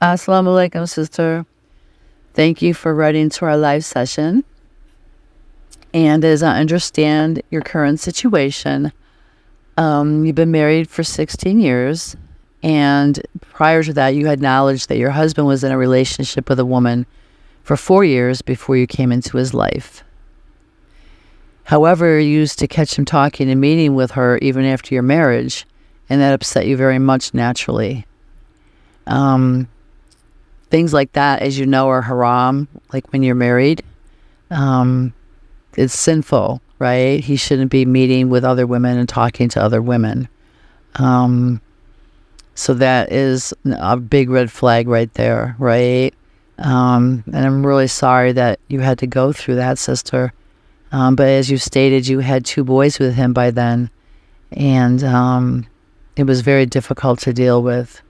Assalamu alaikum, sister. Thank you for writing to our live session. And as I understand your current situation, you've been married for 16 years. And prior to that, you had knowledge that your husband was in a relationship with a woman for 4 years before you came into his life. However, you used to catch him talking and meeting with her even after your marriage, and that upset you very much naturally. Things like that, as you know, are haram, like when you're married. It's sinful, right? He shouldn't be meeting with other women and talking to other women. So that is a big red flag right there, right? And I'm really sorry that you had to go through that, sister. But as you stated, you had 2 boys with him by then, and it was very difficult to deal with.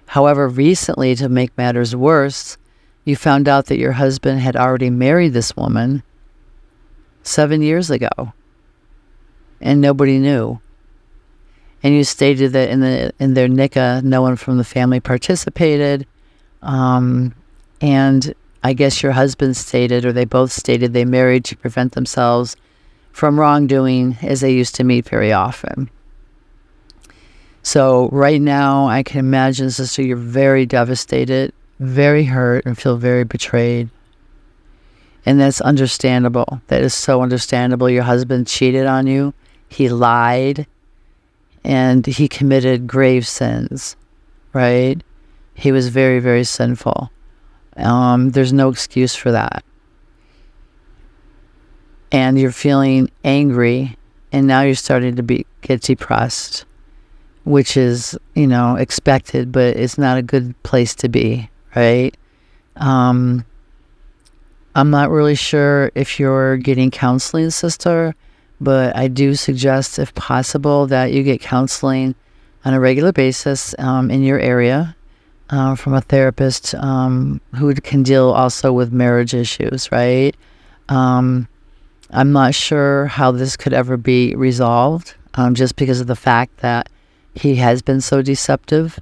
However, recently, to make matters worse, you found out that your husband had already married this woman 7 years ago, and nobody knew. And you stated that in their nikah, no one from the family participated. And I guess your husband stated, or they both stated, they married to prevent themselves from wrongdoing, as they used to meet very often. So right now, I can imagine, sister, you're very devastated, very hurt, and feel very betrayed. And that's understandable. That is so understandable. Your husband cheated on you. He lied. And he committed grave sins, right? He was very, very sinful. There's no excuse for that. And you're feeling angry, and now you're starting to get depressed, which is, expected, but it's not a good place to be, right? I'm not really sure if you're getting counseling, sister, but I do suggest, if possible, that you get counseling on a regular basis in your area from a therapist who can deal also with marriage issues, right? I'm not sure how this could ever be resolved just because of the fact that he has been so deceptive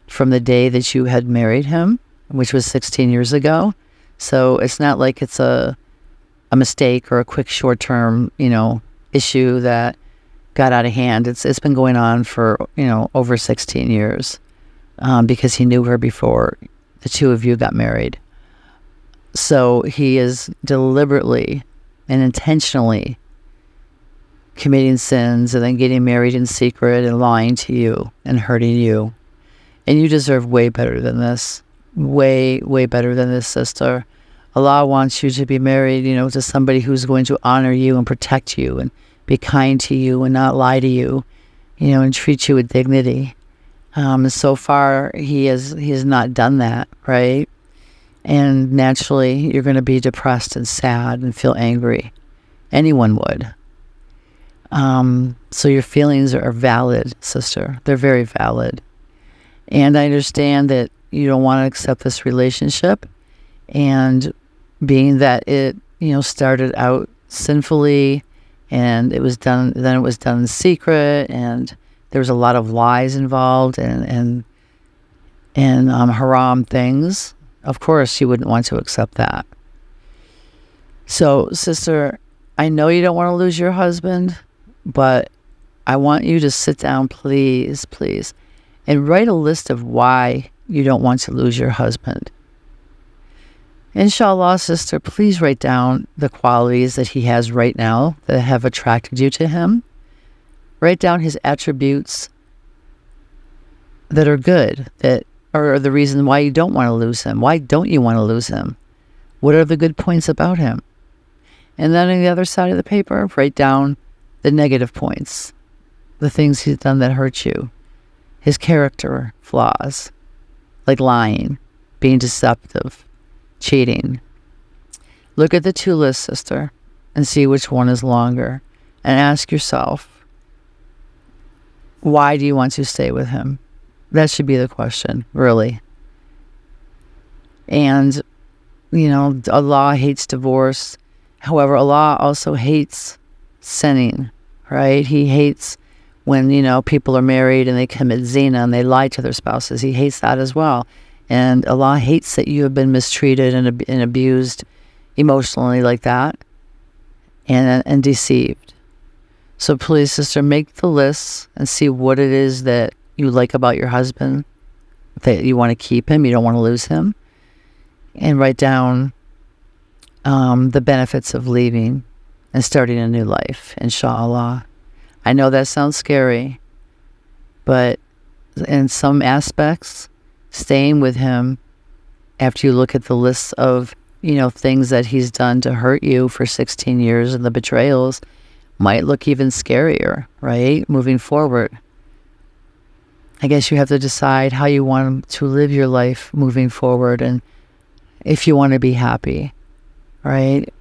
from the day that you had married him, which was 16 years ago. So it's not like it's a mistake or a quick short-term, issue that got out of hand. It's been going on for, over 16 years because he knew her before the 2 of you got married. So he is deliberately and intentionally committing sins and then getting married in secret and lying to you and hurting you. And you deserve way better than this. Way, way better than this, sister. Allah wants you to be married, to somebody who's going to honor you and protect you and be kind to you and not lie to you, and treat you with dignity. So far, he has not done that, right? And naturally, you're going to be depressed and sad and feel angry. Anyone would. So your feelings are valid, sister. They're very valid. And I understand that you don't want to accept this relationship. And being that it, started out sinfully, and it was done in secret, and there was a lot of lies involved and haram things, of course you wouldn't want to accept that. So, sister, I know you don't want to lose your husband, but I want you to sit down, please, and write a list of why you don't want to lose your husband. Inshallah, sister, please write down the qualities that he has right now that have attracted you to him. Write down his attributes that are good, that are the reason why you don't want to lose him. Why don't you want to lose him? What are the good points about him? And then on the other side of the paper, write down the negative points, the things he's done that hurt you, his character flaws, like lying, being deceptive, cheating. Look at the 2 lists, sister, and see which one is longer. And ask yourself, why do you want to stay with him? That should be the question, really. And, Allah hates divorce. However, Allah also hates sinning, right? He hates when, people are married and they commit zina and they lie to their spouses. He hates that as well. And Allah hates that you have been mistreated and abused emotionally like that, and deceived. So please, sister, make the list and see what it is that you like about your husband, that you want to keep him, you don't want to lose him, and write down the benefits of leaving and starting a new life, inshallah. I know that sounds scary, but in some aspects, staying with him after you look at the list of, things that he's done to hurt you for 16 years and the betrayals might look even scarier, right? Moving forward. I guess you have to decide how you want to live your life moving forward and if you want to be happy, right?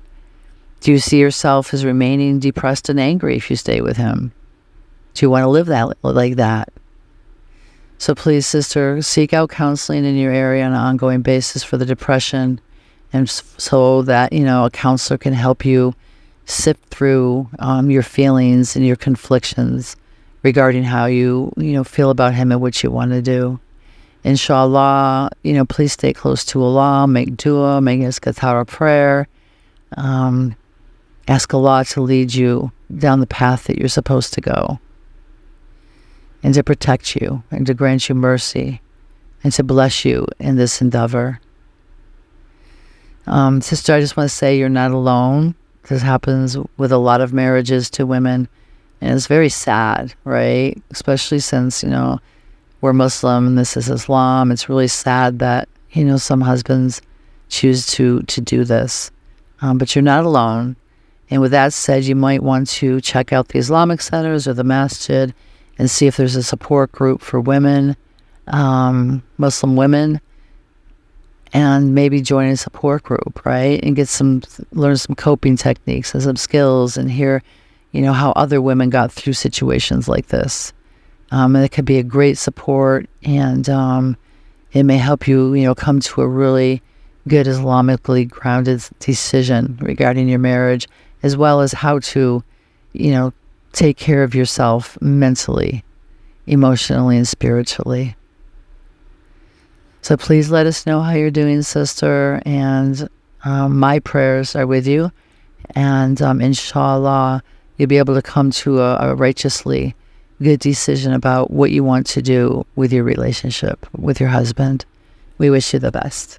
Do you see yourself as remaining depressed and angry if you stay with him? Do you want to live like that? So please, sister, seek out counseling in your area on an ongoing basis for the depression, and so that, a counselor can help you sift through your feelings and your conflictions regarding how you feel about him and what you want to do. Inshallah, please stay close to Allah, make dua, make istikhara prayer. Ask Allah to lead you down the path that you're supposed to go, and to protect you, and to grant you mercy, and to bless you in this endeavor. Sister, I just want to say you're not alone. This happens with a lot of marriages to women, and it's very sad, right? Especially since, we're Muslim and this is Islam. It's really sad that, some husbands choose to do this. But you're not alone. And with that said, you might want to check out the Islamic centers or the masjid and see if there's a support group for women, Muslim women, and maybe join a support group, right? And learn some coping techniques and some skills, and hear, how other women got through situations like this. And it could be a great support, and it may help you, come to a really good Islamically grounded decision regarding your marriage, as well as how to, take care of yourself mentally, emotionally, and spiritually. So please let us know how you're doing, sister, and my prayers are with you, and inshallah, you'll be able to come to a righteously good decision about what you want to do with your relationship with your husband. We wish you the best.